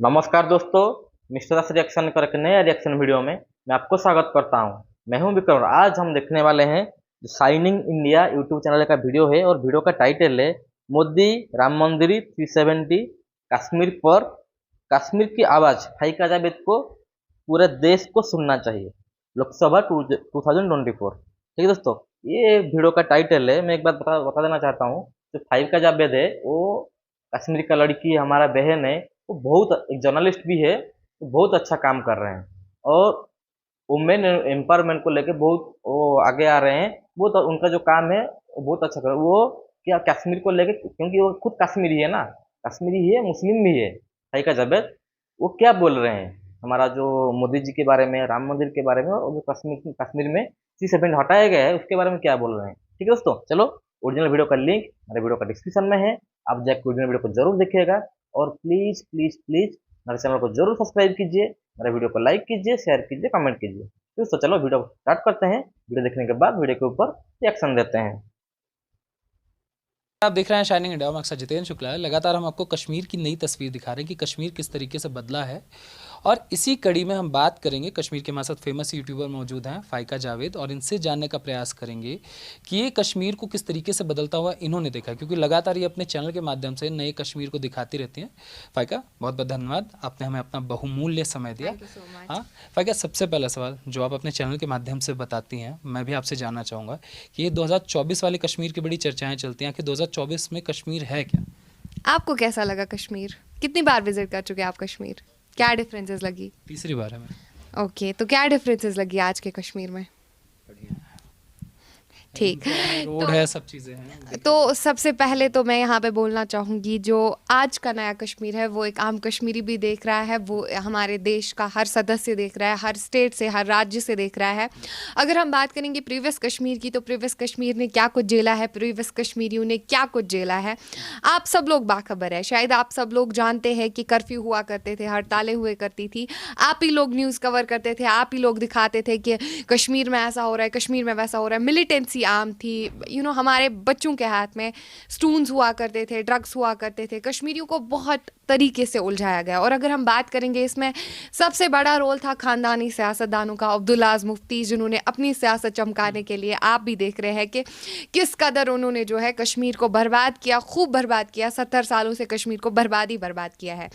नमस्कार दोस्तों, मिस्टर दास रिएक्शन कर एक नए रिएक्शन वीडियो में मैं आपको स्वागत करता हूं। मैं हूं विक्रम। आज हम देखने वाले हैं जो शाइनिंग इंडिया यूट्यूब चैनल का वीडियो है और वीडियो का टाइटल है मोदी राम मंदिर 370 कश्मीर पर कश्मीर की आवाज फाइका जावेद को पूरे देश को सुनना चाहिए, लोकसभा 2024। ठीक है दोस्तों, ये वीडियो का टाइटल है। मैं एक बात बता देना चाहता हूँ, जो फाइका जावेद है वो कश्मीर का लड़की है, हमारा बहन है। वो बहुत एक जर्नलिस्ट भी है, वो बहुत अच्छा काम कर रहे हैं और वुमेन एम्पावरमेंट को लेके बहुत वो आगे आ रहे हैं। बहुत उनका जो काम है वो बहुत अच्छा कर रहे हैं। वो क्या कश्मीर को लेके, क्योंकि वो खुद कश्मीरी है ना, कश्मीरी ही है, मुस्लिम भी है। फाइका जावेद वो क्या बोल रहे हैं हमारा जो मोदी जी के बारे में, राम मंदिर के बारे में और जो कश्मीर में 370 हटाया गया है उसके बारे में क्या बोल रहे हैं। ठीक है दोस्तों, चलो ओरिजिनल वीडियो का लिंक हमारे वीडियो का डिस्क्रिप्शन में है, आप जाकर ओरिजिनल वीडियो को जरूर देखिएगा। और प्लीज प्लीज प्लीज मेरे चैनल को जरूर सब्सक्राइब कीजिए, मेरे वीडियो को लाइक कीजिए, शेयर कीजिए, कमेंट कीजिए। दोस्तों चलो वीडियो स्टार्ट करते हैं। वीडियो देखने के बाद वीडियो के ऊपर रिएक्शन देते हैं। आप देख रहे हैं शाइनिंग इंडिया में अक्सर जितेंद्र शुक्ला है। लगातार हम आपको कश्मीर की नई तस्वीर दिखा रहे हैं कि कश्मीर किस तरीके से बदला है, और इसी कड़ी में हम बात करेंगे। कश्मीर के हमारे साथ फेमस यूट्यूबर मौजूद हैं फाइका जावेद, और इनसे जानने का प्रयास करेंगे कि ये कश्मीर को किस तरीके से बदलता हुआ इन्होंने देखा, क्योंकि लगातार ये अपने चैनल के माध्यम से नए कश्मीर को दिखाती रहती हैं। फाइका, बहुत बहुत धन्यवाद, आपने हमें अपना बहुमूल्य समय दिया। हाँ फाइका, सबसे पहला सवाल जो आप अपने चैनल के माध्यम से बताती हैं, मैं भी आपसे जानना चाहूँगा कि ये 2024 वाले कश्मीर की बड़ी चर्चाएँ चलती हैं कि 2024 में कश्मीर है क्या? आपको कैसा लगा कश्मीर? कितनी बार विजिट कर चुके हैं आप कश्मीर? क्या डिफरेंसेस लगी? तीसरी बार है मैं। ओके, तो क्या डिफरेंसेस लगी आज के कश्मीर में? ठीक, रोड है, सब चीज़ें हैं। तो सबसे पहले तो मैं यहाँ पे बोलना चाहूँगी, जो आज का नया कश्मीर है वो एक आम कश्मीरी भी देख रहा है, वो हमारे देश का हर सदस्य देख रहा है, हर स्टेट से, हर राज्य से देख रहा है। अगर हम बात करेंगे प्रीवियस कश्मीर की, तो प्रीवियस कश्मीर ने क्या कुछ झेला है, प्रीवियस कश्मीरियों ने क्या कुछ झेला है, आप सब लोग बाखबर है। शायद आप सब लोग जानते हैं कि कर्फ्यू हुआ करते थे, हड़तालें हुए करती थी, आप ही लोग न्यूज़ कवर करते थे, आप ही लोग दिखाते थे कि कश्मीर में ऐसा हो रहा है, कश्मीर में वैसा हो रहा है। मिलिटेंसी आम थी, हमारे बच्चों के हाथ में स्टून्स हुआ करते थे, ड्रग्स हुआ करते थे। कश्मीरियों को बहुत तरीके से उलझाया गया। और अगर हम बात करेंगे, इसमें सबसे बड़ा रोल था खानदानी सियासतदानों का, अब्दुल्लाज मुफ्ती, जिन्होंने अपनी सियासत चमकाने के लिए, आप भी देख रहे हैं कि किस कदर उन्होंने जो है कश्मीर को बर्बाद किया, खूब बर्बाद किया। 70 सालों से कश्मीर को बर्बाद किया है।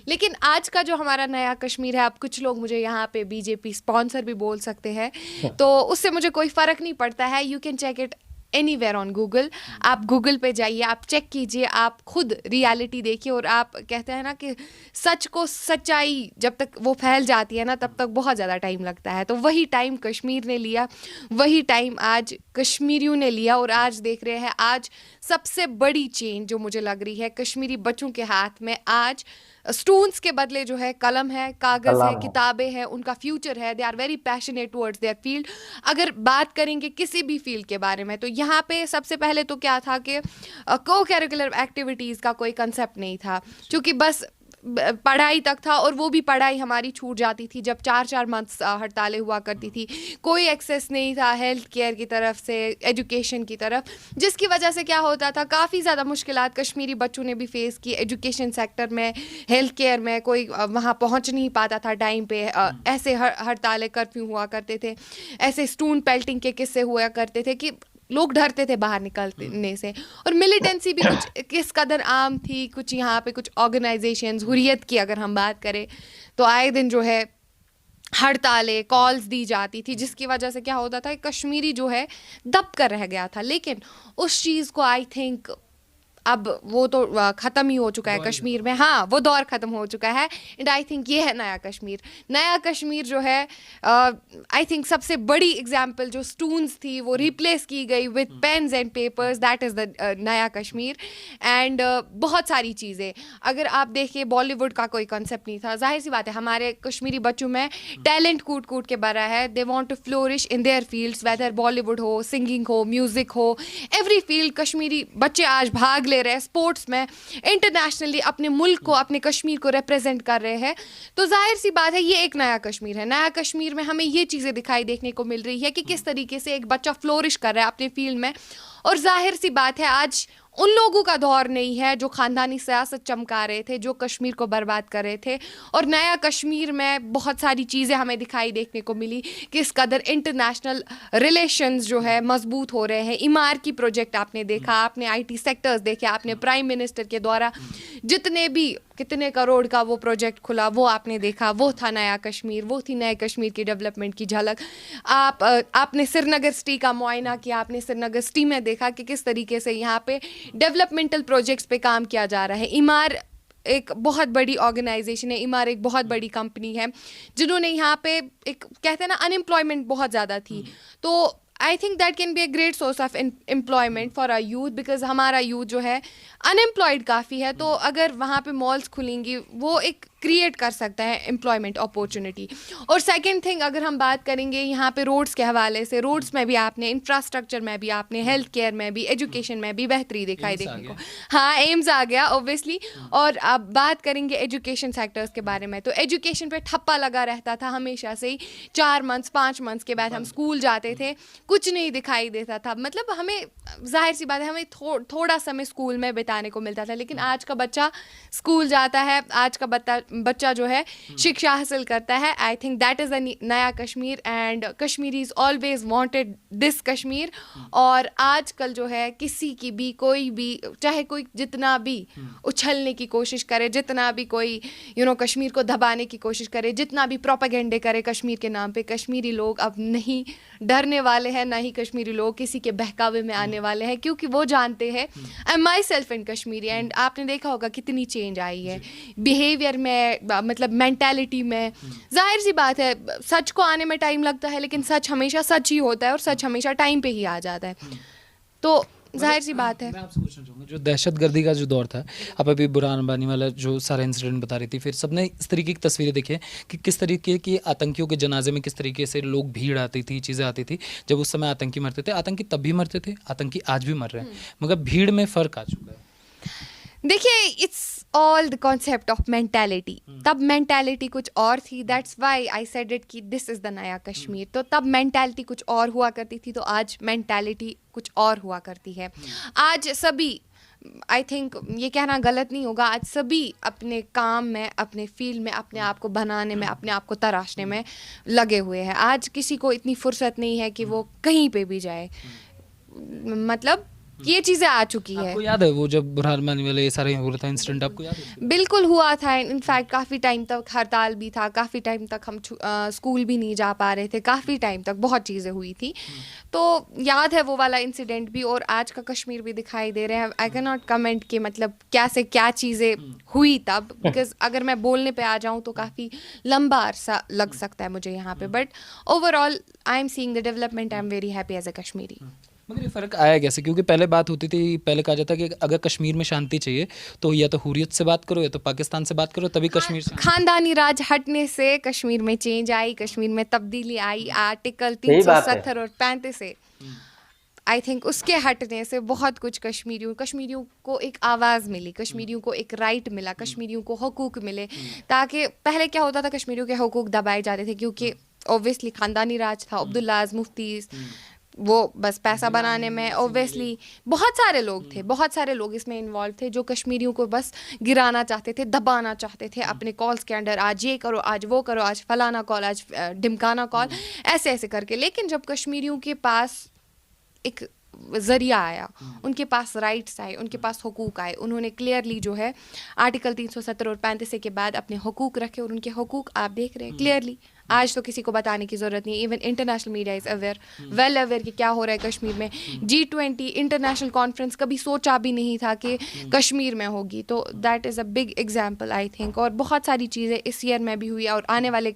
लेकिन आज का जो हमारा नया कश्मीर है, अब कुछ लोग मुझे यहाँ पे बीजेपी स्पॉन्सर भी बोल सकते हैं, तो उससे मुझे कोई फ़र्क नहीं पड़ता है। You can check it anywhere on Google. आप गूगल पे जाइए, आप चेक कीजिए, आप खुद रियलिटी देखिए। और आप कहते हैं ना कि सच को, सच्चाई जब तक वो फैल जाती है ना, तब तक बहुत ज़्यादा टाइम लगता है। तो वही टाइम कश्मीर ने लिया, वही टाइम आज कश्मीरियों ने लिया। और आज देख रहे हैं, आज सबसे बड़ी चेंज जो मुझे लग रही है, कश्मीरी बच्चों के हाथ में आज स्टून्स के बदले जो है कलम है, कागज़ है, किताबें हैं, उनका फ्यूचर है। They are very passionate towards their field. अगर बात करेंगे किसी भी फील्ड के बारे में, तो यहाँ पे सबसे पहले तो क्या था कि को करिकुलर एक्टिविटीज़ का कोई कंसेप्ट नहीं था, क्योंकि बस पढ़ाई तक था, और वो भी पढ़ाई हमारी छूट जाती थी जब 4-4 मंथ्स हड़तालें हुआ करती थी। कोई एक्सेस नहीं था हेल्थ केयर की तरफ से, एजुकेशन की तरफ, जिसकी वजह से क्या होता था, काफ़ी ज़्यादा मुश्किलात कश्मीरी बच्चों ने भी फेस की। एजुकेशन सेक्टर में, हेल्थ केयर में कोई वहाँ पहुँच नहीं पाता था टाइम पे। ऐसे हड़तालें, कर्फ्यू हुआ करते थे, ऐसे स्टोन पेल्टिंग के किस्से हुआ करते थे कि लोग डरते थे बाहर निकलने से। और मिलिटेंसी भी कुछ किस कदर आम थी। कुछ यहाँ पे कुछ ऑर्गेनाइजेशंस, हुर्रियत की अगर हम बात करें, तो आए दिन जो है हड़तालें, कॉल्स दी जाती थी, जिसकी वजह से क्या होता था, कश्मीरी जो है दब कर रह गया था। लेकिन उस चीज़ को आई थिंक अब वो तो ख़त्म ही हो चुका है कश्मीर में। हाँ, वो दौर ख़त्म हो चुका है। एंड आई थिंक ये है नया कश्मीर। नया कश्मीर जो है, आई थिंक सबसे बड़ी एग्जांपल जो स्टून्स थी वो रिप्लेस की गई with pens and papers, that is the नया कश्मीर। एंड बहुत सारी चीज़ें, अगर आप देखिए, बॉलीवुड का कोई कंसेप्ट नहीं था। जाहिर सी बात है, हमारे कश्मीरी बच्चों में टैलेंट कूट कूट के भरा है। They want to flourish in their fields, whether Bollywood हो, सिंगिंग हो, म्यूज़िक हो, एवरी फील्ड कश्मीरी बच्चे आज भाग ले रहे हैं। स्पोर्ट्स में इंटरनेशनली अपने मुल्क को, अपने कश्मीर को रिप्रेजेंट कर रहे हैं। तो जाहिर सी बात है, ये एक नया कश्मीर है। नया कश्मीर में हमें ये चीज़ें दिखाई देखने को मिल रही है कि किस तरीके से एक बच्चा फ्लोरिश कर रहा है अपने फील्ड में। और जाहिर सी बात है, आज उन लोगों का दौर नहीं है जो ख़ानदानी सियासत चमका रहे थे, जो कश्मीर को बर्बाद कर रहे थे। और नया कश्मीर में बहुत सारी चीज़ें हमें दिखाई देखने को मिली, किस कदर इंटरनेशनल रिलेशंस जो है मजबूत हो रहे हैं। इमार की प्रोजेक्ट आपने देखा, आपने IT सेक्टर्स देखे, आपने प्राइम मिनिस्टर के द्वारा जितने भी कितने करोड़ का वो प्रोजेक्ट खुला वो आपने देखा। वो था नया कश्मीर, वो थी नए कश्मीर की डेवलपमेंट की झलक। आपने श्रीनगर सिटी का मुआयना किया, आपने श्रीनगर सिटी में देखा कि किस तरीके से यहाँ पे डेवलपमेंटल प्रोजेक्ट्स पे काम किया जा रहा है। इमार एक बहुत बड़ी ऑर्गेनाइजेशन है, इमार एक बहुत बड़ी कंपनी है जिन्होंने यहाँ पे एक कहते हैं ना अनएम्प्लॉयमेंट बहुत ज़्यादा थी, तो I think that can be a great source of employment for our youth, because हमारा यूथ जो है अनएम्प्लॉयड काफ़ी है। तो अगर वहाँ पे मॉल्स खुलेंगी वो एक क्रिएट कर सकता है एम्प्लॉयमेंट अपॉर्चुनिटी। और सेकंड थिंग, अगर हम बात करेंगे यहाँ पे रोड्स के हवाले से, रोड्स में भी आपने, इंफ्रास्ट्रक्चर में भी आपने, हेल्थ केयर में भी, एजुकेशन में भी बेहतरी दिखाई देखने को। हाँ, एम्स आ गया ऑब्वियसली। और अब बात करेंगे एजुकेशन सेक्टर्स के बारे में, तो एजुकेशन पे ठप्पा लगा रहता था हमेशा से ही। 4 मंथ्स 5 मंथ्स के बाद हम स्कूल जाते थे, कुछ नहीं दिखाई देता था। मतलब हमें जाहिर सी बात है हमें थोड़ा समय स्कूल में बिताने को मिलता था, लेकिन आज का बच्चा स्कूल जाता है, आज का बच्चा जो है शिक्षा हासिल करता है। I think that is the नया Kashmir, and Kashmiris always wanted this Kashmir. और आजकल जो है किसी की भी कोई भी, चाहे कोई जितना भी उछलने की कोशिश करे, जितना भी कोई कश्मीर को दबाने की कोशिश करे, जितना भी प्रोपेगेंडे करे कश्मीर के नाम पे, कश्मीरी लोग अब नहीं डरने वाले हैं, ना ही कश्मीरी लोग किसी के बहकावे में आने वाले हैं, क्योंकि वो जानते हैं I am my self in Kashmiri. And आपने देखा होगा कितनी चेंज आई है बिहेवियर में, मतलब मेंटालिटी में। जाहिर सी बात है सच को आने में टाइम लगता है, लेकिन सच हमेशा सच ही होता है और सच हमेशा टाइम पे ही आ जाता है। तो जाहिर सी बात है। मैं आपसे पूछना चाहूँगा, जो दहशतगर्दी का जो दौर था, आप अभी बुरहान अंबानी वाला जो सारा इंसिडेंट बता रही थी, फिर सबने इस तरीके की तस्वीरें देखी हैं कि किस तरीके की आतंकियों के जनाजे में किस तरीके से लोग भीड़ आती थी, चीज़ें आती थी। जब उस समय आतंकी मरते थे, आतंकी तब भी मरते थे, आतंकी आज भी मर रहे हैं, मगर भीड़ में फ़र्क आ चुका है। देखिए, it's all the concept of mentality. तब मेंटालिटी कुछ और थी, that's why I said it कि दिस इज़ द नया कश्मीर। तो तब मेंटालिटी कुछ और हुआ करती थी, तो आज मेंटालिटी कुछ और हुआ करती है। आज सभी, आई थिंक ये कहना गलत नहीं होगा, आज सभी अपने काम में, अपने फील्ड में, अपने आप को बनाने में, अपने आप को तराशने में लगे हुए हैं। आज किसी को इतनी फुर्सत नहीं है कि वो कहीं पे भी जाए। मतलब ये चीज़ें आ चुकी है। आपको याद है वो जब बुरहान अंबानी वाले ये सारे हो रहा था इंसिडेंट, आपको याद है? बिल्कुल हुआ था। इनफैक्ट काफ़ी टाइम तक हड़ताल भी था, काफ़ी टाइम तक हम स्कूल भी नहीं जा पा रहे थे, काफ़ी टाइम तक बहुत चीज़ें हुई थी। तो याद है वो वाला इंसिडेंट भी, और आज का कश्मीर भी दिखाई दे रहे हैं। आई कैन नॉट कमेंट कि मतलब क्या से क्या चीज़ें हुई तब, बिकॉज अगर मैं बोलने पे आ जाऊँ तो काफ़ी लंबा अरसा लग सकता है मुझे यहाँ पे। But overall I am seeing the development, I am very happy as a Kashmiri. मगर ये फ़र्क आया कैसे? क्योंकि पहले बात होती थी, पहले कहा जाता कि अगर कश्मीर में शांति चाहिए तो या तो हुर्रियत से बात करो या तो पाकिस्तान से बात करो, तभी कश्मीर से। खानदानी राज हटने से कश्मीर में चेंज आई, कश्मीर में तब्दीली आई। आर्टिकल 370 और 35 से आई थिंक उसके हटने से बहुत कुछ कश्मीरियों को एक आवाज़ मिली, कश्मीरियों को एक राइट मिला, कश्मीरियों को हुकूक मिले। ताकि पहले क्या होता था, कश्मीरियों के हुकूक दबाए जाते थे, क्योंकि ऑब्वियसली खानदानी राज था। अब्दुल्ला मुफ्ती वो बस पैसा बनाने में, ऑब्वियसली बहुत सारे लोग थे, बहुत सारे लोग इसमें इन्वॉल्व थे जो कश्मीरियों को बस गिराना चाहते थे, दबाना चाहते थे अपने कॉल्स के अंडर। आज ये करो, आज वो करो, आज फलाना कॉल, आज ढिमकाना कॉल, ऐसे ऐसे करके। लेकिन जब कश्मीरियों के पास एक ज़रिया आया, उनके पास राइट्स आए, उनके पास हुकूक आए, उन्होंने क्लियरली जो है आर्टिकल 370 और 35 के बाद अपने हुकूक रखे, और उनके हुकूक आप देख रहे हैं क्लियरली। आज तो किसी को बताने की ज़रूरत नहीं, even international media is aware, well aware कि क्या हो रहा है कश्मीर में। G20 इंटरनेशनल कॉन्फ्रेंस कभी सोचा भी नहीं था कि कश्मीर में होगी। तो that is a big example I think. और बहुत सारी चीज़ें इस ईयर में भी हुई, और आने वाले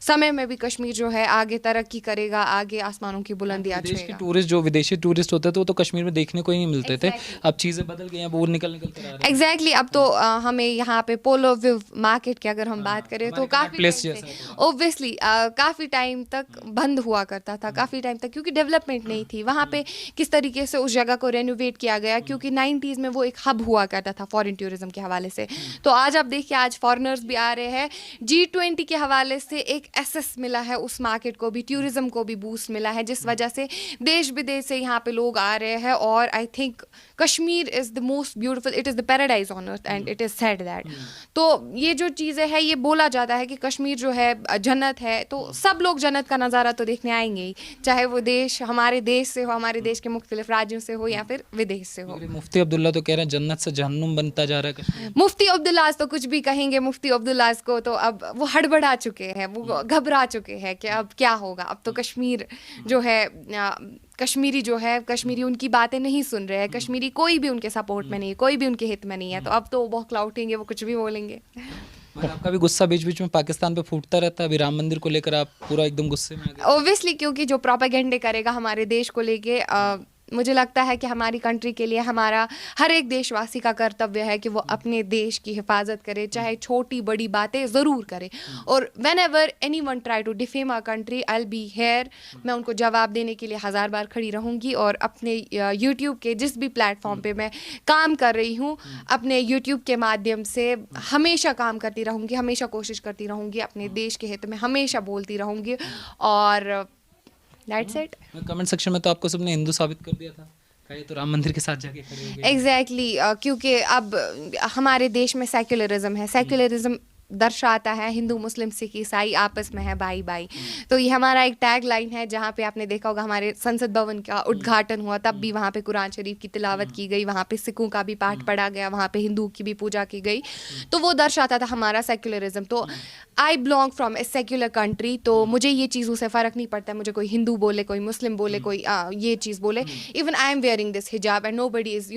समय में भी कश्मीर जो है आगे तरक्की करेगा, आगे आसमानों की बुलंदियां छुएगा। टूरिस्ट, जो विदेशी टूरिस्ट होते थे वो तो कश्मीर में देखने को ही नहीं मिलते थे। अब चीज़ें बदल गई हैं, वो निकल कर आ रहे हैं। एग्जैक्टली। अब तो हमें यहाँ पे पोलो विव मार्केट की अगर हम बात करें तो काफ़ी ऑब्वियसली काफ़ी टाइम तक बंद हुआ करता था, काफ़ी टाइम तक, क्योंकि डेवलपमेंट नहीं थी वहाँ पे। किस तरीके से उस जगह को रेनोवेट किया गया, क्योंकि 90s में वो एक हब हुआ करता था फॉरेन टूरिज्म के हवाले से। तो आज आप देखिए, आज फॉरेनर्स भी आ रहे हैं। G20 के हवाले से एक एसेस मिला है उस मार्केट को भी, टूरिज्म को भी बूस्ट मिला है, जिस वजह से देश विदेश से यहाँ पे लोग आ रहे हैं। और I think Kashmir is the most beautiful, it is the paradise on earth and it is said that. तो ये जो चीज़ें हैं, ये बोला जाता है कि कश्मीर जो है जन्नत है, तो सब लोग जन्नत का नज़ारा तो देखने आएंगे ही, चाहे वो देश हमारे देश से हो, हमारे देश के मुख्तलिफ राज्यों से हो या फिर विदेश से हो। मुफ्ती अब्दुल्ला तो कह रहे हैं जन्नत से जहन्नुम बनता जा रहा है कश्मीर। मुफ्ती अब्दुल्ला तो कुछ भी कहेंगे, मुफ्ती अब्दुल्ला को तो अब वो हड़बड़ा चुके हैं, वो घबरा चुके हैं कि अब क्या होगा। अब तो कश्मीर जो है कश्मीरी जो है, कश्मीरी उनकी बातें नहीं सुन रहे हैं, कश्मीरी कोई भी उनके सपोर्ट में नहीं है, कोई भी उनके हित में नहीं है, तो अब तो वो बौखला उठेंगे, वो कुछ भी बोलेंगे। और आपका भी गुस्सा बीच बीच में पाकिस्तान पे फूटता रहता है, अभी राम मंदिर को लेकर आप पूरा एकदम गुस्से में आ गए। ओब्वियसली, क्योंकि जो प्रोपेगेंडे करेगा हमारे देश को लेके, मुझे लगता है कि हमारी कंट्री के लिए हमारा हर एक देशवासी का कर्तव्य है कि वो अपने देश की हिफाजत करे, चाहे छोटी बड़ी बातें ज़रूर करे। और whenever anyone try to defame our country, I will be here, मैं उनको जवाब देने के लिए 1000 बार खड़ी रहूँगी। और अपने यूट्यूब के जिस भी प्लेटफॉर्म पे मैं काम कर रही हूँ, अपने यूट्यूब के माध्यम से हमेशा काम करती रहूँगी, हमेशा कोशिश करती रहूँगी, अपने देश के हित में हमेशा बोलती रहूँगी। और That's it. कमेंट सेक्शन में तो आपको सबने हिंदू साबित कर दिया था, कहे तो राम मंदिर के साथ जाके खड़े हो गए। एग्जैक्टली क्योंकि अब हमारे देश में सेक्युलरिज्म है, सेक्युलरिज्म दर्शाता है हिंदू मुस्लिम सिख ईसाई आपस में है भाई भाई। तो ये हमारा एक टैग लाइन है, जहाँ पे आपने देखा होगा हमारे संसद भवन का उद्घाटन हुआ, तब भी वहाँ पे कुरान शरीफ की तिलावत की गई, वहाँ पे सिखों का भी पाठ पढ़ा गया, वहाँ पे हिंदू की भी पूजा की गई। तो वो दर्शाता था हमारा सेक्युलरिज्म। तो I belong from A secular country, तो मुझे ये चीज़ों से फ़र्क नहीं पड़ता है, मुझे कोई हिंदू बोले, कोई मुस्लिम बोले, कोई ये चीज़ बोले। Even I am wearing this हिजाब एंड नोबडी इज़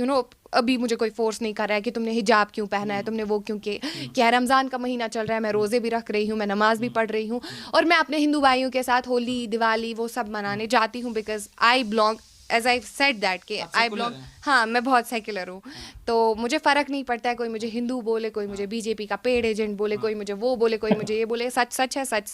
अभी मुझे कोई फोर्स नहीं कर रहा है कि तुमने हिजाब क्यों पहना है, तुमने वो क्यों क्या। रमज़ान का महीना चल रहा है, मैं रोज़े भी रख रही हूँ, मैं नमाज भी पढ़ रही हूँ, और मैं अपने हिंदू भाइयों के साथ होली दिवाली वो सब मनाने जाती हूँ, because I belong, as I said that कि आई बिलोंग, हाँ मैं बहुत सेक्युलर हूँ। तो मुझे फ़र्क नहीं पड़ता है कोई मुझे हिंदू बोले, कोई मुझे बीजेपी का पेड एजेंट बोले, कोई मुझे वो बोले, कोई मुझे ये बोले। सच सच है, सच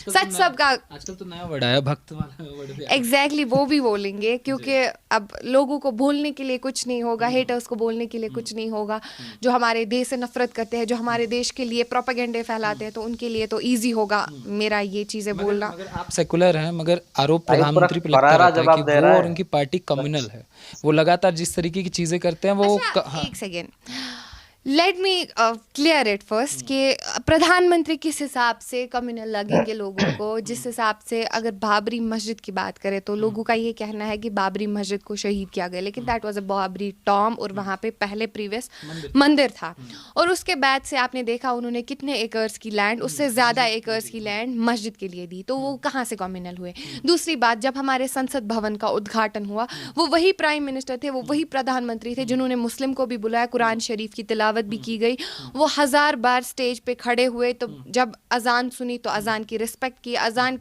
सच सबका। आजकल तो नया वर्ड आया, भक्त वाला वर्ड भी आया। एग्जैक्टली, वो भी बोलेंगे, क्योंकि अब लोगों को बोलने के लिए कुछ नहीं होगा, हेटर्स को बोलने के लिए कुछ नहीं होगा। जो हमारे देश से नफरत करते हैं, जो हमारे देश के लिए प्रोपेगेंडे फैलाते हैं, तो उनके लिए तो ईजी होगा मेरा ये चीज़ें बोलना। मगर आप सेकुलर हैं, मगर आरोप प्रधानमंत्री पे लगता रहता है कि वो और उनकी पार्टी कम्युनल है, वो लगातार जिस तरीके की चीजें करते हैं वो एक second, let me clear it first कि प्रधानमंत्री किस हिसाब से कम्युनल लगेंगे लोगों को। जिस हिसाब से अगर बाबरी मस्जिद की बात करें तो लोगों का ये कहना है कि बाबरी मस्जिद को शहीद किया गया, लेकिन that was a Babri Tom, और वहाँ पे पहले प्रीवियस मंदिर था। और उसके बाद से आपने देखा उन्होंने कितने एकर्स की लैंड, उससे ज़्यादा एकर्स की लैंड मस्जिद के लिए दी, तो वो कहाँ से कम्युनल हुए। दूसरी बात, जब हमारे संसद भवन का उद्घाटन हुआ, वो वही प्राइम मिनिस्टर थे, वो वही प्रधानमंत्री थे जिन्होंने मुस्लिम को भी बुलाया, कुरान शरीफ की तिलावत भी की गई, वो 1000 बार स्टेज पे खड़े हुए। तो जब अजान सुनी तो अजान की रिस्पेक्ट की, अजान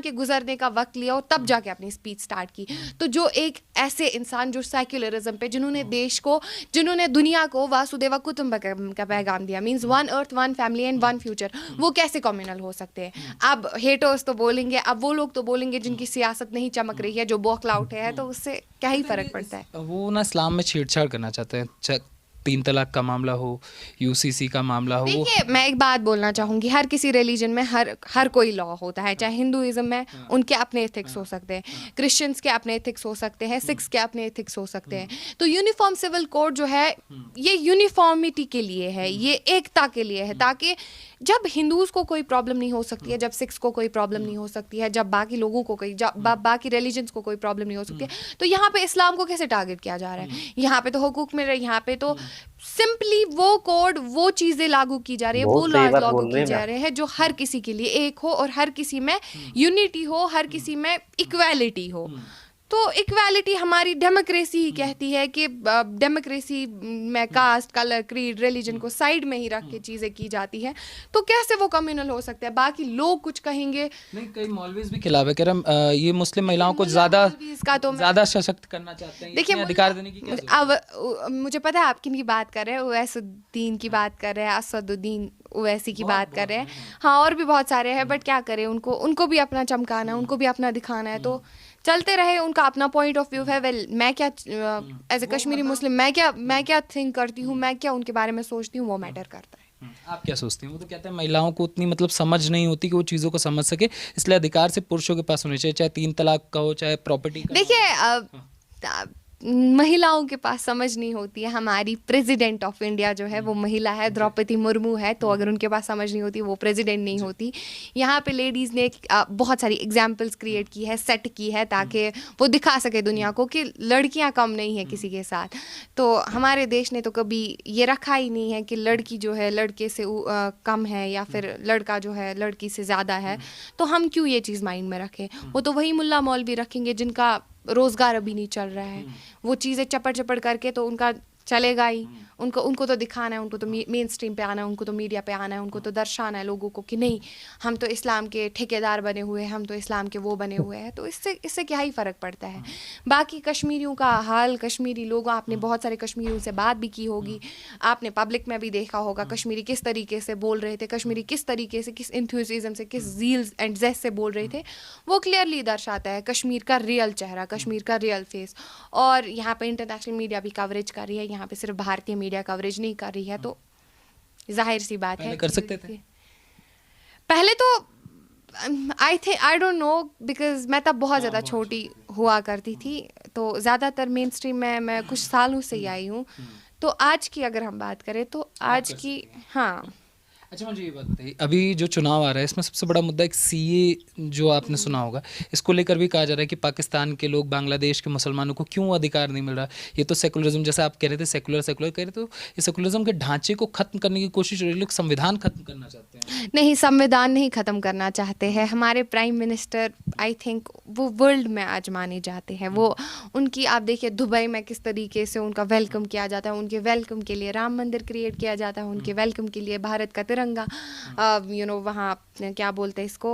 के गुजरने का वक्त लिया और तब जाके अपनी स्पीच स्टार्ट की। तो जो एक ऐसे इंसान जो सेक्युलरिज्म पे, जिन्होंने देश को, जिन्होंने दुनिया को वासुदेव कुटुंबकम का पैगाम दिया, means one earth one family and one future, वो कैसे कम्युनल हो सकते हैं। अब हेटर्स तो बोलेंगे, अब वो लोग तो बोलेंगे जिनकी सियासत नहीं चमक रही है, जो बौखला उठे हैं, तो उससे क्या ही फर्क पड़ता है। वो ना इस्लाम में छेड़छाड़ करना चाहते हैं, 3 तलाक का मामला हो, यूसीसी का मामला हो। देखिए, मैं एक बात बोलना चाहूँगी, हर किसी रिलीजन में हर कोई लॉ होता है। चाहे हिंदुइज्म में उनके अपने एथिक्स हो सकते हैं, क्रिश्चियंस के अपने एथिक्स हो सकते हैं, सिख्स के अपने एथिक्स हो सकते हैं। तो यूनिफॉर्म सिविल कोड जो है, ये यूनिफॉर्मिटी के लिए है, ये एकता के लिए है, ताकि जब हिंदूज़ को कोई प्रॉब्लम नहीं हो सकती है, जब सिख्स को कोई प्रॉब्लम नहीं हो सकती है, जब बाकी लोगों को बाकी रिलीजन्स को कोई प्रॉब्लम नहीं हो सकती है, तो यहाँ पे इस्लाम को कैसे टारगेट किया जा रहा है। यहाँ पे तो हुकूक मिल रहा है, यहाँ पे तो सिंपली वो कोड, वो चीज़ें लागू की जा रही है, वो लॉज लागू की जा रहे हैं जो हर किसी के लिए एक हो, और हर किसी में यूनिटी हो, हर किसी में इक्वालिटी हो। तो इक्वालिटी हमारी डेमोक्रेसी ही कहती है कि डेमोक्रेसी में कास्ट, कलर, क्रीड, रिलीजन को साइड में ही रख के चीज़ें की जाती है। तो कैसे वो कम्युनल हो सकता है। बाकी लोग कुछ कहेंगे, नहीं, कई मौलवीज भी खिलाफ है, कह रहे ये मुस्लिम महिलाओं को ज़्यादा सशक्त करना चाहते हैं, देखिए अधिकार देने की। अब मुझे पता है आप किन की बात कर रहे हैं, ओवैसुद्दीन की बात कर रहे हैं, असदुद्दीन ओवैसी की बात कर रहे हैं, हाँ, और भी बहुत सारे हैं। बट क्या करें, उनको भी अपना चमकाना है, उनको भी अपना दिखाना है, तो चलते रहे, उनका अपना पॉइंट ऑफ व्यू है। वेल, मैं क्या एज ए कश्मीरी मुस्लिम मैं क्या थिंक करती हूँ, मैं क्या उनके बारे में सोचती हूँ, वो मैटर करता है। आप क्या सोचते हैं? वो तो कहते हैं महिलाओं को उतनी मतलब समझ नहीं होती कि वो चीज़ों को समझ सके, इसलिए अधिकार से पुरुषों के पास होने चाहिए, चाहे 3 तलाक का हो, चाहे प्रॉपर्टी का देखिए हो। महिलाओं के पास समझ नहीं होती है। हमारी प्रेसिडेंट ऑफ इंडिया जो है वो महिला है, द्रौपदी मुर्मू है, तो अगर उनके पास समझ नहीं होती वो प्रेसिडेंट नहीं होती। यहाँ पे लेडीज़ ने बहुत सारी एग्जाम्पल्स क्रिएट की है, सेट की है, ताकि वो दिखा सके दुनिया को कि लड़कियाँ कम नहीं है किसी के साथ। तो हमारे देश ने तो कभी ये रखा ही नहीं है कि लड़की जो है लड़के से कम है या फिर लड़का जो है लड़की से ज़्यादा है। तो हम क्यों ये चीज़ माइंड में रखें? वो तो वही मुल्ला मौलवी रखेंगे जिनका रोज़गार अभी नहीं चल रहा है। वो चीज़ें चपड़ चपड़ करके तो उनका चलेगा ही। उनको तो दिखाना है, उनको तो मेन स्ट्रीम पे आना है, उनको तो मीडिया पे आना है, उनको तो दर्शाना है लोगों को कि नहीं हम तो इस्लाम के ठेकेदार बने हुए हैं, हम तो इस्लाम के वो बने हुए हैं। तो इससे क्या ही फ़र्क पड़ता है। बाकी कश्मीरियों का हाल, कश्मीरी लोगों, आपने बहुत सारे कश्मीरियों से बात भी की होगी, आपने पब्लिक में भी देखा होगा कश्मीरी किस तरीके से बोल रहे थे, कश्मीरी किस तरीके से, किस इंथ्यूसिज्म से, किस ज़ील एंड ज़ेस्ट से बोल रहे थे। वो क्लियरली दर्शाता है कश्मीर का रियल चेहरा, कश्मीर का रियल फेस। और यहाँ पे इंटरनेशनल मीडिया भी कवरेज कर रही है, यहाँ पे सिर्फ भारतीय मीडिया कवरेज नहीं कर रही है। तो जाहिर सी बात है कर सकते थे पहले तो आई डोंट नो, बिकॉज मैं तब बहुत ज़्यादा छोटी हुआ करती थी। तो ज़्यादातर मेन स्ट्रीम में मैं कुछ सालों से ही आई हूँ। तो आज की अगर हम बात करें तो आज की, हाँ। अच्छा मुझे ये बात बताइए, अभी जो चुनाव आ रहा है इसमें सबसे बड़ा मुद्दा एक सीए जो आपने सुना होगा, इसको लेकर भी कहा जा रहा है कि पाकिस्तान के लोग, बांग्लादेश के मुसलमानों को क्यों अधिकार नहीं मिल रहा। ये तो सेकुलरिज्म, जैसे आप कह रहे थे सेकुलर कह रहे, तो ये सेकुलरिज्म के ढांचे को खत्म करने की कोशिश हो रही है। लोग संविधान खत्म करना चाहते हैं। नहीं, संविधान नहीं ख़त्म करना चाहते हैं। हमारे प्राइम मिनिस्टर आई थिंक वो वर्ल्ड में आज माने जाते हैं। वो उनकी आप देखिए दुबई में किस तरीके से उनका वेलकम किया जाता है। उनके वेलकम के लिए राम मंदिर क्रिएट किया जाता है, उनके वेलकम के लिए भारत का तिरंगा, वहाँ क्या बोलते हैं इसको,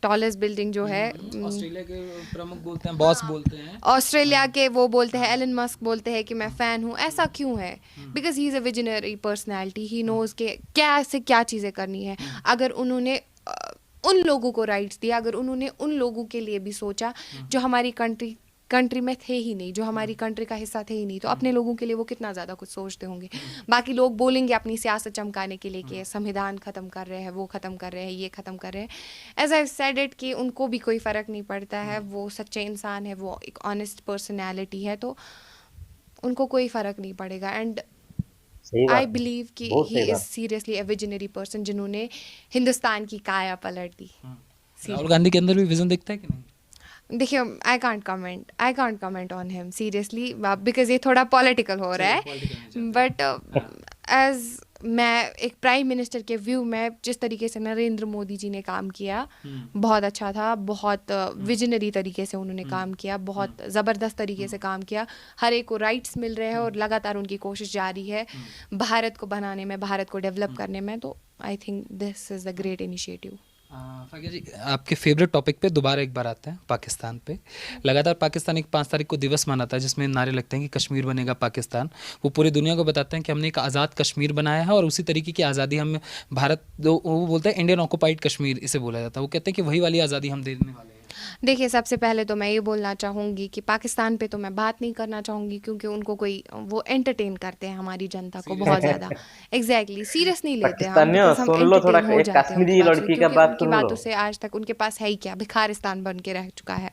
टॉलेस्ट बिल्डिंग जो है, ऑस्ट्रेलिया के प्रमुख बोलते हैं, बॉस बोलते हैं, ऑस्ट्रेलिया के वो बोलते हैं, एलन मस्क बोलते हैं कि मैं फ़ैन हूँ। ऐसा क्यों है? Because he is a visionary personality, he knows के क्या से क्या चीज़ें करनी है। अगर उन्होंने उन लोगों को राइट्स दिया, अगर उन्होंने उन लोगों के लिए भी सोचा जो हमारी कंट्री में थे ही नहीं, जो हमारी कंट्री का हिस्सा थे ही नहीं, तो अपने लोगों के लिए वो कितना ज़्यादा कुछ सोचते होंगे। बाकी लोग बोलेंगे अपनी सियासत चमकाने के लिए कि संविधान ख़त्म कर रहे हैं, वो ख़त्म कर रहे हैं, ये ख़त्म कर रहे हैं। एज आई सेड इट कि उनको भी कोई फ़र्क नहीं पड़ता है। वो सच्चे इंसान है, वो एक ऑनेस्ट पर्सनैलिटी है, तो उनको कोई फ़र्क नहीं पड़ेगा। एंड आई बिलीव कि he is seriously a visionary person जिन्होंने हिंदुस्तान की काया पलट दी। राहुल गांधी के अंदर भी विजन दिखता है कि नहीं? देखिए I can't comment on him seriously, because ये थोड़ा पॉलिटिकल हो रहा है। बट एज मैं एक प्राइम मिनिस्टर के व्यू में, जिस तरीके से नरेंद्र मोदी जी ने काम किया बहुत अच्छा था। बहुत विजनरी तरीके से उन्होंने काम किया, बहुत ज़बरदस्त तरीके से काम किया। हर एक को राइट्स मिल रहे हैं और लगातार उनकी कोशिश जारी है भारत को बनाने में, भारत को डेवलप करने में। तो I think this is a great initiative. Fakiya ji, आपके फेवरेट टॉपिक पे दोबारा एक बार आते हैं, पाकिस्तान पे। लगातार पाकिस्तान एक 5 तारीख को दिवस मनाता है जिसमें नारे लगते हैं कि कश्मीर बनेगा पाकिस्तान। वो पूरी दुनिया को बताते हैं कि हमने एक आज़ाद कश्मीर बनाया है और उसी तरीके की आज़ादी हम भारत, वो बोलते हैं इंडियन ऑक्युपाइड कश्मीर इसे बोला जाता है। वो कहते हैं कि वही वाली आज़ादी हम देने वाले हैं। देखिए, सबसे पहले तो मैं ये बोलना चाहूँगी कि पाकिस्तान पे तो मैं बात नहीं करना चाहूँगी, क्योंकि उनको कोई वो एंटरटेन करते हैं हमारी जनता को बहुत ज़्यादा। एग्जैक्टली सीरियस नहीं लेते हम, because हम एंटरटेन हो जाते हैं उनकी बात से, क्योंकि उनकी बातों से आज तक उनके पास है ही क्या, भिखारिस्तान बन के रह चुका है।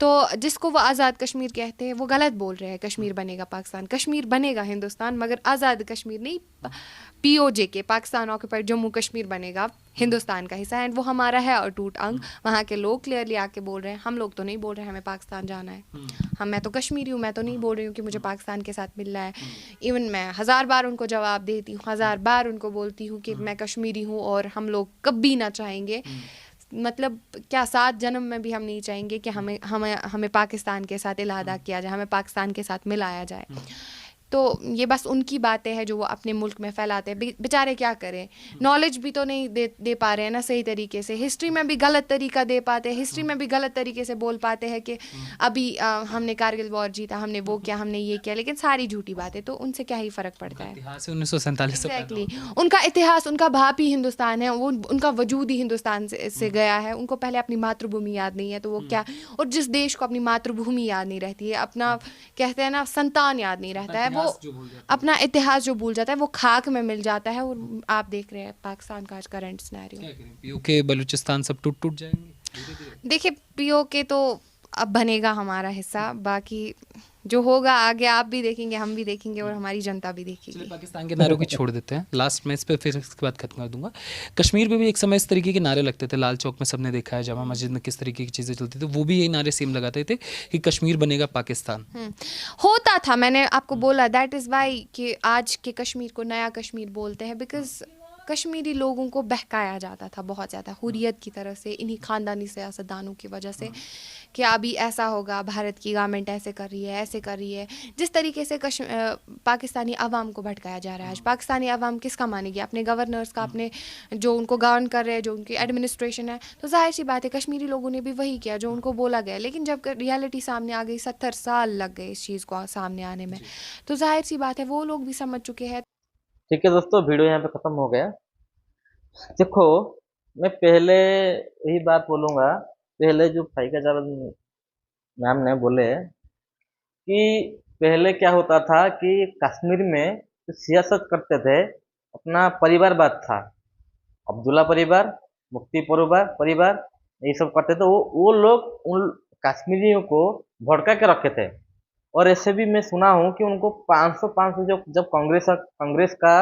तो जिसको वो आज़ाद कश्मीर कहते हैं वो गलत बोल रहे हैं। कश्मीर बनेगा पाकिस्तान, कश्मीर बनेगा हिंदुस्तान, मगर आज़ाद कश्मीर नहीं। POJK, पाकिस्तान ऑक्यूपाइड जम्मू कश्मीर बनेगा हिंदुस्तान का हिस्सा है। एंड वो हमारा है अटूट अंग। वहाँ के लोग क्लियरली आके बोल रहे हैं, हम लोग तो नहीं बोल रहे हैं हमें पाकिस्तान जाना है। मैं तो कश्मीरी हूँ, मैं तो नहीं बोल रही हूँ कि मुझे पाकिस्तान के साथ मिलना है। इवन मैं 1000 बार उनको जवाब देती हूँ, 1000 बार उनको बोलती हूँ कि मैं कश्मीरी हूँ और हम लोग कभी ना चाहेंगे, मतलब क्या 7 जन्म में भी हम नहीं चाहेंगे कि हमें पाकिस्तान के साथ इलाहा किया जाए, हमें पाकिस्तान के साथ मिलाया जाए। तो ये बस उनकी बातें हैं जो वो अपने मुल्क में फैलाते हैं। बेचारे क्या करें, नॉलेज भी तो नहीं दे पा रहे हैं ना सही तरीके से। हिस्ट्री में भी गलत तरीका दे पाते हैं, हिस्ट्री में भी गलत तरीके से बोल पाते हैं कि अभी हमने कारगिल वॉर जीता, हमने वो किया, हमने ये किया, लेकिन सारी झूठी बातें। तो उनसे क्या ही फ़र्क पड़ता है। इतिहास 1947 से एग्जैक्टली, उनका इतिहास, उनका बाप ही हिंदुस्तान है, वो उनका वजूद ही हिंदुस्तान से गया है। उनको पहले अपनी मातृभूमि याद नहीं है, तो वो क्या। और जिस देश को अपनी मातृभूमि याद नहीं रहती है, अपना कहते हैं ना संतान याद नहीं रहता है, वो इतिहास जो भूल जाता है। अपना इतिहास जो भूल जाता है वो खाक में मिल जाता है। और आप देख रहे हैं पाकिस्तान का आज करंट सिनेरियो। क्या करें, पीओके बलूचिस्तान सब टूट टूट जाएंगे धीरे धीरे। देखिए पीओके तो अब बनेगा हमारा हिस्सा, बाकी जो होगा आगे आप भी देखेंगे, हम भी देखेंगे और हमारी जनता भी चलिए देखेगी। पाकिस्तान के नारों की छोड़ देते हैं लास्ट में, इस पे फिर इसके बाद खत्म कर दूंगा। कश्मीर में भी एक समय इस तरीके के नारे लगते थे, लाल चौक में सबने देखा है, जामा मस्जिद में किस तरीके की चीज़ें चलती थी, वो भी यही नारे सेम लगाते थे कि कश्मीर बनेगा पाकिस्तान। होता था, मैंने आपको बोला दैट इज़ वाई कि आज के कश्मीर को नया कश्मीर बोलते हैं, बिकॉज कश्मीरी लोगों को बहकाया जाता था बहुत ज़्यादा हुर्रियत की तरह से, इन्हीं खानदानी सियासतदानों की वजह से कि अभी ऐसा होगा, भारत की गवर्नमेंट ऐसे कर रही है, ऐसे कर रही है। जिस तरीके से पाकिस्तानी अवाम को भटकाया जा रहा है आज, पाकिस्तानी अवाम किसका मानेगी? अपने गवर्नर्स का, अपने जो उनको गवर्न कर रहे हैं, जो उनकी एडमिनिस्ट्रेशन है। तो जाहिर सी बात है कश्मीरी लोगों ने भी वही किया जो उनको बोला गया, लेकिन जब रियलिटी सामने आ गई, 70 साल लग गए इस चीज़ को सामने आने में, तो जाहिर सी बात है वो लोग भी समझ चुके हैं। ठीक है दोस्तों, वीडियो यहाँ पे ख़त्म हो गया। देखो, मैं पहले यही बात बोलूँगा, पहले जो फाइका जावेद मैम ने बोले कि पहले क्या होता था कि कश्मीर में जो सियासत करते थे, अपना परिवारवाद था। अब्दुल्ला परिवार, मुफ्ती परिवार ये सब करते थे। वो लोग उन कश्मीरियों को भड़का के रखे थे। और ऐसे भी मैं सुना हूँ कि उनको 500 जो जब कांग्रेस का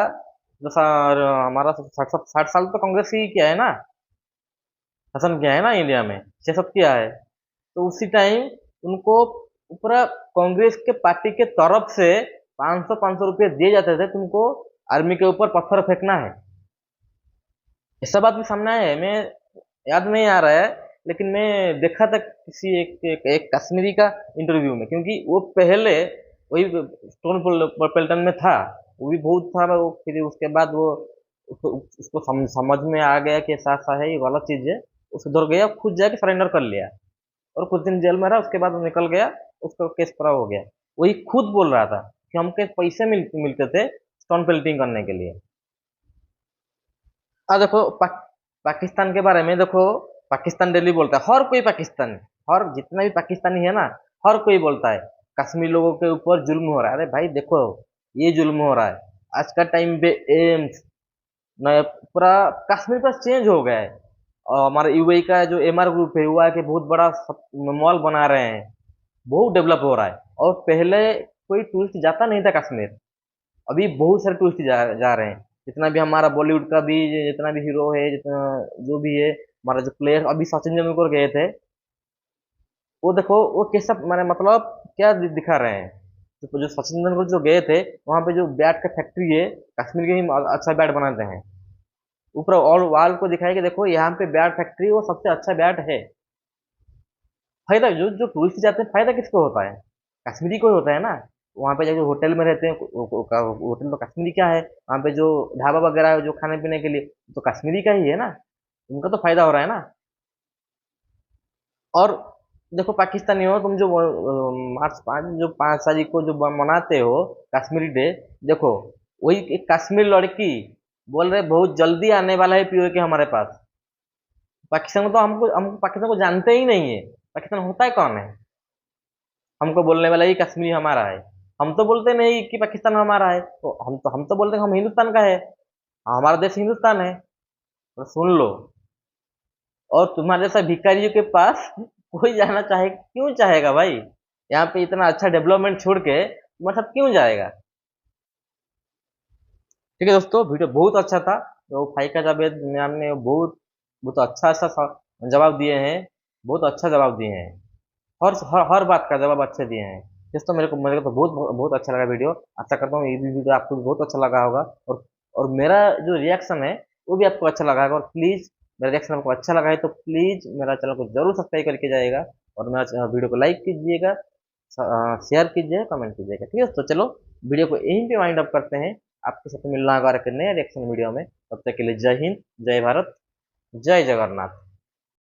जो हमारा 60 साल तो कांग्रेस ही किया है ना, शासन किया है ना इंडिया में, सियासत किया है। तो उसी टाइम उनको पूरा कांग्रेस के पार्टी के तरफ से 500 रुपये दिए जाते थे, तुमको आर्मी के ऊपर पत्थर फेंकना है। ऐसा बात भी सामने आया है, मैं याद नहीं आ रहा है, लेकिन मैं देखा था किसी एक कश्मीरी का इंटरव्यू में, क्योंकि वो पहले वही स्टोन पेल्टन में था, वो भी बहुत था वो। फिर उसके बाद वो उसको समझ में आ गया कि ऐसा ऐसा है, ये गलत चीज़ है। वो सुधर गया, खुद जाके सरेंडर कर लिया और कुछ दिन जेल में रहा। उसके बाद वो निकल गया, उसका केस पूरा हो गया। वही खुद बोल रहा था कि हमको पैसे मिलते थे स्टोन पेल्टिंग करने के लिए। देखो पाकिस्तान के बारे में देखो, पाकिस्तान डेली बोलता है, हर कोई पाकिस्तानी, हर जितना भी पाकिस्तानी है ना, हर कोई बोलता है कश्मीर लोगों के ऊपर जुल्म हो रहा है। अरे भाई देखो, ये जुल्म हो रहा है आज का टाइम पे। एम्स नया पूरा कश्मीर पर चेंज हो गया है। और हमारा यूएई का जो एमआर ग्रुप है, वो आके बहुत बड़ा मॉल बना रहे हैं, बहुत डेवलप हो रहा है। और पहले कोई टूरिस्ट जाता नहीं था कश्मीर, अभी बहुत सारे टूरिस्ट जा रहे हैं। जितना भी हमारा बॉलीवुड का भी जितना भी हीरो है, जितना जो भी है, हमारा जो प्लेयर, अभी सचिन तेंदुलकर गए थे, वो देखो वो कैसा मैंने मतलब क्या दिखा रहे हैं। जो सचिन तेंदुलकर जो गए थे, वहाँ पे जो बैट का फैक्ट्री है, कश्मीर के ही अच्छा बैट बनाते हैं। ऊपर ऑल वाल को दिखाया कि देखो यहाँ पे बैट फैक्ट्री, वो सबसे अच्छा बैट है। फायदा जो जो टूरिस्ट जाते हैं, फायदा किसको होता है? कश्मीरी को ही होता है ना। वहाँ पे जाके होटल में रहते हैं, होटल तो कश्मीरी क्या है, वहाँ पे जो ढाबा वगैरह है जो खाने पीने के लिए, तो कश्मीरी का ही है ना, उनका तो फायदा हो रहा है ना। और देखो पाकिस्तानी हो तुम, जो मार्च 5 जो 5 तारीख को जो मनाते हो कश्मीरी डे, देखो वही एक कश्मीर लड़की बोल रहे बहुत जल्दी आने वाला है पीओके हमारे पास। पाकिस्तान में तो हम पाकिस्तान को जानते ही नहीं है। पाकिस्तान होता है कौन है हमको बोलने वाला? ये कश्मीर हमारा है। हम तो बोलते नहीं कि पाकिस्तान हमारा है, तो हम तो बोलते हैं हम हिंदुस्तान का है, हमारा देश हिंदुस्तान है। तो सुन लो। और तुम्हारे जैसा भिखारियों के पास कोई जाना चाहे क्यों चाहेगा भाई? यहाँ पे इतना अच्छा डेवलपमेंट छोड़ के तुम्हारे साथ क्यों जाएगा? ठीक है दोस्तों, वीडियो बहुत अच्छा था। तो फाइका जावेद मैम ने बहुत बहुत अच्छा अच्छा जवाब दिए हैं, बहुत अच्छा जवाब दिए हैं। हर बात का जवाब अच्छे दिए हैं। दोस्तों मेरे को तो बहुत बहुत अच्छा लगा वीडियो। आशा करता हूँ ये भी वीडियो आपको भी बहुत अच्छा लगा होगा, और मेरा जो रिएक्शन है वो भी आपको अच्छा लगा होगा। और प्लीज़ मेरा रिएक्शन आपको अच्छा लगा है तो प्लीज़ मेरा चैनल को जरूर सब्सक्राइब करके जाएगा, और मेरा वीडियो को लाइक कीजिएगा, शेयर कीजिए, कमेंट कीजिएगा। ठीक है, तो चलो वीडियो को यहीं पे वाइंड अप करते हैं। आपके साथ मिलना होगा एक नए रिएक्शन वीडियो में। तब तक के लिए जय हिंद, जय भारत, जय जगन्नाथ।